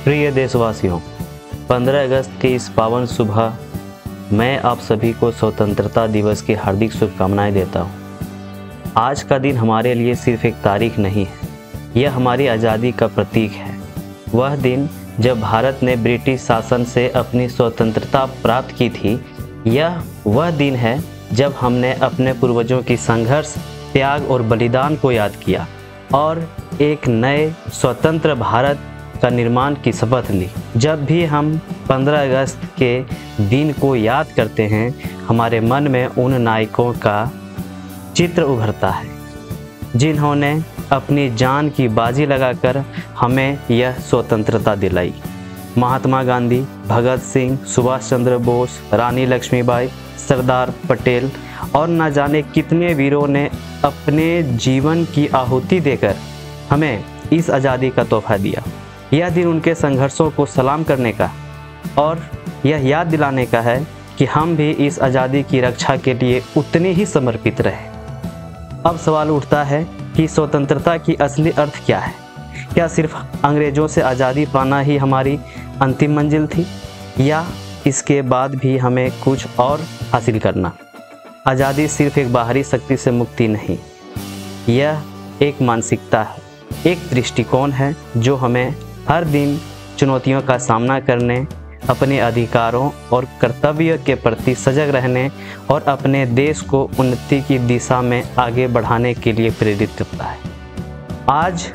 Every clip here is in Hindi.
प्रिय देशवासियों, 15 अगस्त की इस पावन सुबह मैं आप सभी को स्वतंत्रता दिवस की हार्दिक शुभकामनाएं देता हूं। आज का दिन हमारे लिए सिर्फ एक तारीख नहीं है, यह हमारी आज़ादी का प्रतीक है। वह दिन जब भारत ने ब्रिटिश शासन से अपनी स्वतंत्रता प्राप्त की थी। यह वह दिन है जब हमने अपने पूर्वजों की संघर्ष, त्याग और बलिदान को याद किया और एक नए स्वतंत्र भारत का निर्माण की शपथ ली। जब भी हम 15 अगस्त के दिन को याद करते हैं, हमारे मन में उन नायकों का चित्र उभरता है जिन्होंने अपनी जान की बाजी लगाकर हमें यह स्वतंत्रता दिलाई। महात्मा गांधी, भगत सिंह, सुभाष चंद्र बोस, रानी लक्ष्मीबाई, सरदार पटेल और न जाने कितने वीरों ने अपने जीवन की आहुति देकर हमें इस आज़ादी का तोहफा दिया। यह दिन उनके संघर्षों को सलाम करने का और यह याद दिलाने का है कि हम भी इस आज़ादी की रक्षा के लिए उतने ही समर्पित रहे। अब सवाल उठता है कि स्वतंत्रता की असली अर्थ क्या है? क्या सिर्फ अंग्रेज़ों से आज़ादी पाना ही हमारी अंतिम मंजिल थी, या इसके बाद भी हमें कुछ और हासिल करना? आज़ादी सिर्फ एक बाहरी शक्ति से मुक्ति नहीं, यह एक मानसिकता है, एक दृष्टिकोण है जो हमें हर दिन चुनौतियों का सामना करने, अपने अधिकारों और कर्तव्य के प्रति सजग रहने और अपने देश को उन्नति की दिशा में आगे बढ़ाने के लिए प्रेरित करता है। आज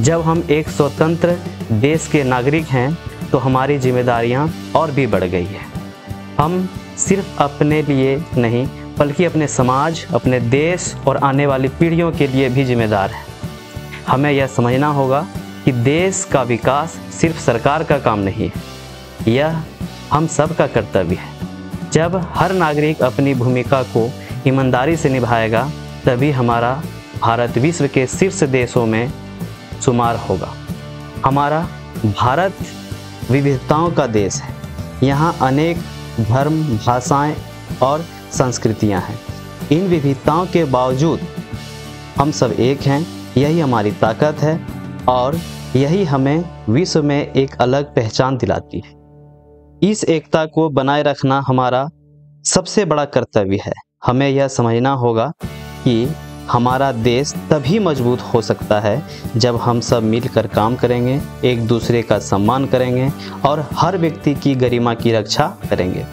जब हम एक स्वतंत्र देश के नागरिक हैं, तो हमारी जिम्मेदारियां और भी बढ़ गई है। हम सिर्फ अपने लिए नहीं, बल्कि अपने समाज, अपने देश और आने वाली पीढ़ियों के लिए भी जिम्मेदार हैं। हमें यह समझना होगा कि देश का विकास सिर्फ सरकार का काम नहीं है, यह हम सब का कर्तव्य है। जब हर नागरिक अपनी भूमिका को ईमानदारी से निभाएगा, तभी हमारा भारत विश्व के शीर्ष देशों में शुमार होगा। हमारा भारत विविधताओं का देश है। यहाँ अनेक धर्म, भाषाएं और संस्कृतियाँ हैं। इन विविधताओं के बावजूद हम सब एक हैं। यही हमारी ताकत है और यही हमें विश्व में एक अलग पहचान दिलाती है। इस एकता को बनाए रखना हमारा सबसे बड़ा कर्तव्य है। हमें यह समझना होगा कि हमारा देश तभी मजबूत हो सकता है जब हम सब मिलकर काम करेंगे, एक दूसरे का सम्मान करेंगे और हर व्यक्ति की गरिमा की रक्षा करेंगे।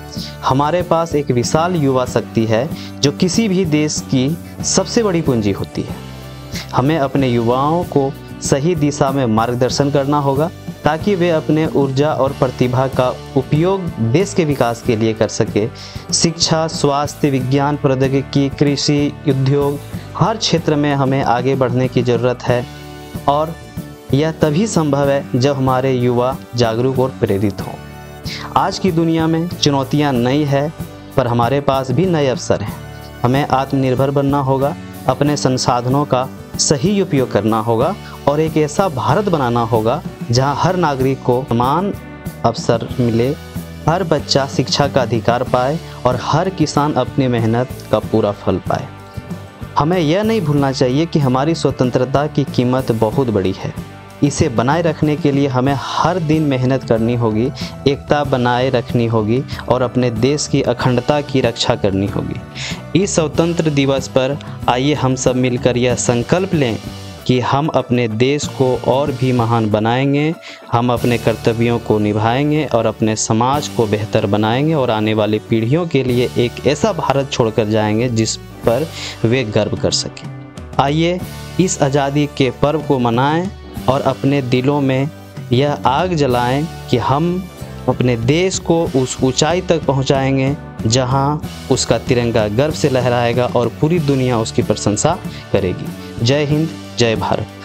हमारे पास एक विशाल युवा शक्ति है जो किसी भी देश की सबसे बड़ी पूंजी होती है। हमें अपने युवाओं को सही दिशा में मार्गदर्शन करना होगा ताकि वे अपने ऊर्जा और प्रतिभा का उपयोग देश के विकास के लिए कर सके। शिक्षा, स्वास्थ्य, विज्ञान, प्रौद्योगिकी, कृषि, उद्योग, हर क्षेत्र में हमें आगे बढ़ने की ज़रूरत है और यह तभी संभव है जब हमारे युवा जागरूक और प्रेरित हों। आज की दुनिया में चुनौतियां नई है, पर हमारे पास भी नए अवसर हैं। हमें आत्मनिर्भर बनना होगा, अपने संसाधनों का सही उपयोग करना होगा और एक ऐसा भारत बनाना होगा जहां हर नागरिक को समान अवसर मिले, हर बच्चा शिक्षा का अधिकार पाए और हर किसान अपनी मेहनत का पूरा फल पाए। हमें यह नहीं भूलना चाहिए कि हमारी स्वतंत्रता की कीमत बहुत बड़ी है। इसे बनाए रखने के लिए हमें हर दिन मेहनत करनी होगी, एकता बनाए रखनी होगी और अपने देश की अखंडता की रक्षा करनी होगी। इस स्वतंत्र दिवस पर आइए हम सब मिलकर यह संकल्प लें कि हम अपने देश को और भी महान बनाएंगे, हम अपने कर्तव्यों को निभाएंगे और अपने समाज को बेहतर बनाएंगे और आने वाली पीढ़ियों के लिए एक ऐसा भारत छोड़कर जाएंगे जिस पर वे गर्व कर सकें। आइए इस आज़ादी के पर्व को मनाएं और अपने दिलों में यह आग जलाएं कि हम अपने देश को उस ऊंचाई तक पहुंचाएंगे जहां उसका तिरंगा गर्व से लहराएगा और पूरी दुनिया उसकी प्रशंसा करेगी। जय हिंद, जय भारत।